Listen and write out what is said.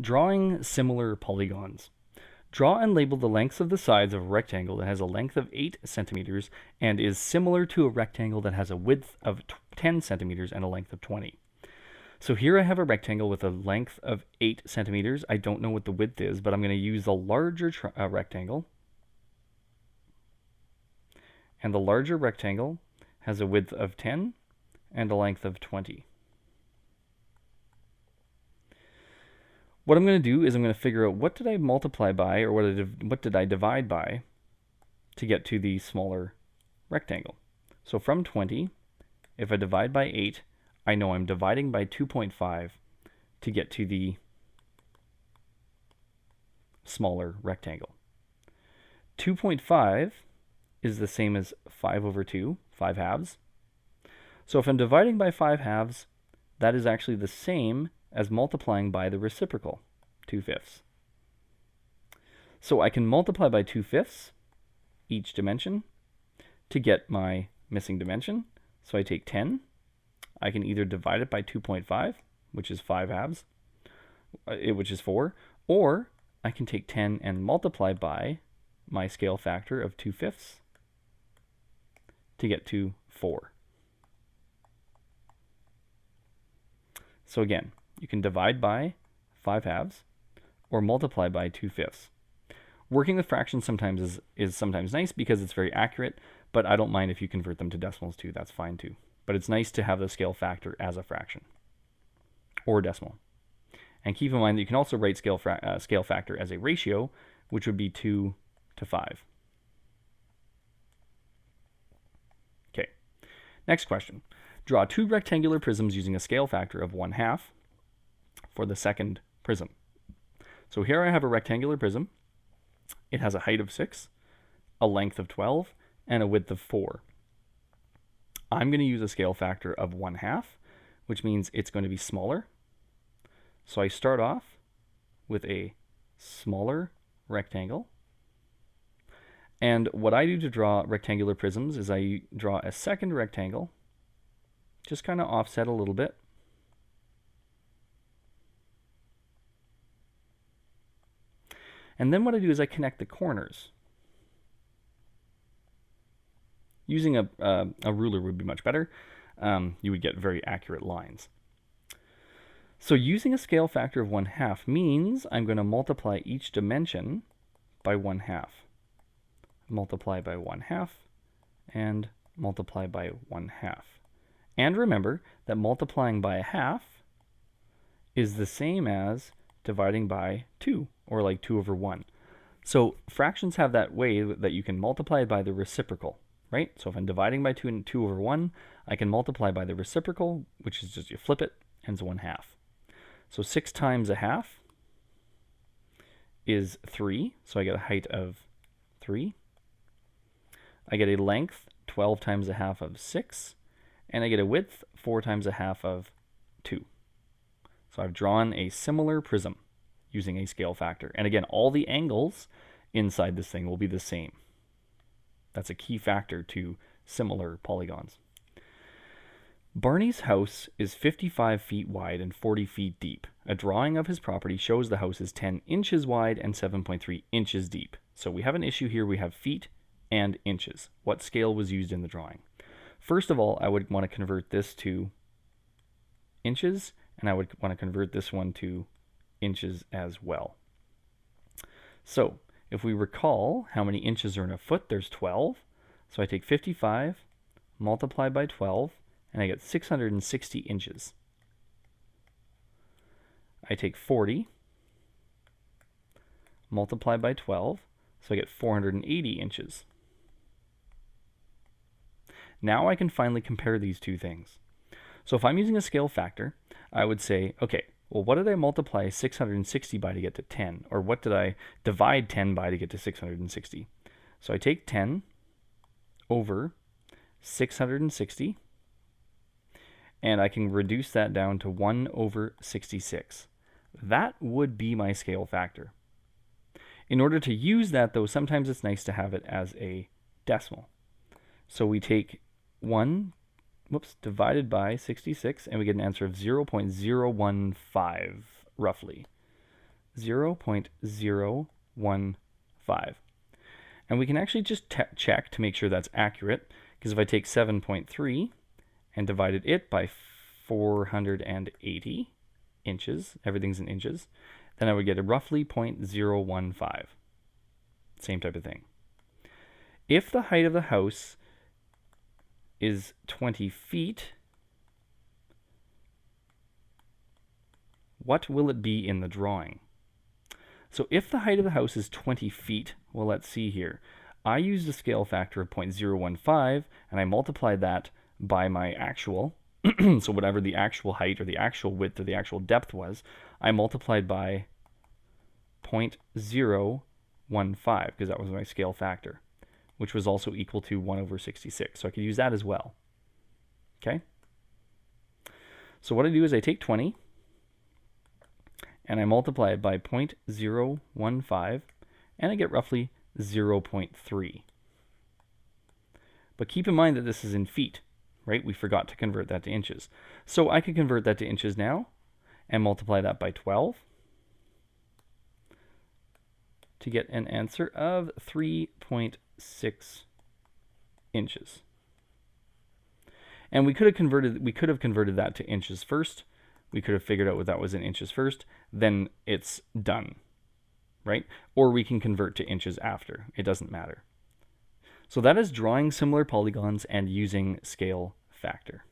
Drawing similar polygons. Draw and label the lengths of the sides of a rectangle that has a length of 8 centimeters and is similar to a rectangle that has a width of 10 centimeters and a length of 20. So here I have a rectangle with a length of 8 centimeters. I don't know what the width is, but I'm going to use the larger rectangle. And the larger rectangle has a width of 10 and a length of 20. What I'm going to do is I'm going to figure out what did I multiply by, or what did I divide by to get to the smaller rectangle. So from 20, if I divide by 8, I know I'm dividing by 2.5 to get to the smaller rectangle. 2.5 is the same as 5 over 2, 5 halves. So if I'm dividing by 5 halves, that is actually the same as multiplying by the reciprocal, 2/5. So I can multiply by 2/5 each dimension to get my missing dimension. So I take 10. I can either divide it by 2.5, which is 5 halves, which is 4, or I can take 10 and multiply by my scale factor of 2/5 to get to 4. So again, you can divide by 5 halves or multiply by 2/5. Working with fractions sometimes is sometimes nice because it's very accurate, but I don't mind if you convert them to decimals too. That's fine too. But it's nice to have the scale factor as a fraction or decimal. And keep in mind that you can also write scale factor as a ratio, which would be 2 to 5. Okay, next question. Draw 2 rectangular prisms using a scale factor of 1/2 for the second prism. So here I have a rectangular prism. It has a height of 6, a length of 12, and a width of 4. I'm going to use a scale factor of 1/2, which means it's going to be smaller. So I start off with a smaller rectangle. And what I do to draw rectangular prisms is I draw a second rectangle, just kind of offset a little bit. And then what I do is I connect the corners. Using a ruler would be much better. You would get very accurate lines. So using a scale factor of 1/2 means I'm going to multiply each dimension by 1/2. Multiply by 1/2 and multiply by 1/2. And remember that multiplying by 1/2 is the same as dividing by 2, or like 2 over 1. So fractions have that way that you can multiply by the reciprocal, right? So if I'm dividing by 2 and 2 over 1, I can multiply by the reciprocal, which is just you flip it, and it's 1/2. So 6 times 1/2 is 3, so I get a height of 3. I get a length, 12 times 1/2 of 6, and I get a width, 4 times 1/2 of 2. So I've drawn a similar prism using a scale factor. And again, all the angles inside this thing will be the same. That's a key factor to similar polygons. Barney's house is 55 feet wide and 40 feet deep. A drawing of his property shows the house is 10 inches wide and 7.3 inches deep. So we have an issue here. We have feet and inches. What scale was used in the drawing? First of all, I would want to convert this to inches, and I would want to convert this one to inches as well. So if we recall how many inches are in a foot, there's 12. So I take 55, multiply by 12, and I get 660 inches. I take 40, multiply by 12, so I get 480 inches. Now I can finally compare these two things. So if I'm using a scale factor, I would say, okay, well, what did I multiply 660 by to get to 10? Or what did I divide 10 by to get to 660? So I take 10 over 660, and I can reduce that down to 1 over 66. That would be my scale factor. In order to use that, though, sometimes it's nice to have it as a decimal. So we take 1 divided by 66, and we get an answer of 0.015, roughly. 0.015. And we can actually just check to make sure that's accurate, because if I take 7.3 and divided it by 480 inches, everything's in inches, then I would get a roughly 0.015. Same type of thing. If the height of the house is 20 feet, what will it be in the drawing? So if the height of the house is 20 feet, well, let's see here. I used a scale factor of 0.015, and I multiplied that by my actual, so whatever the actual height or the actual width or the actual depth was, I multiplied by 0.015, because that was my scale factor, which was also equal to 1 over 66. So I could use that as well. Okay? So what I do is I take 20, and I multiply it by 0.015, and I get roughly 0.3. But keep in mind that this is in feet, right? We forgot to convert that to inches. So I can convert that to inches now and multiply that by 12 to get an answer of 3.6 inches. And we could have converted that to inches first. We could have figured out what that was in inches first, then it's done, right? Or we can convert to inches after. It doesn't matter. So that is drawing similar polygons and using scale factor.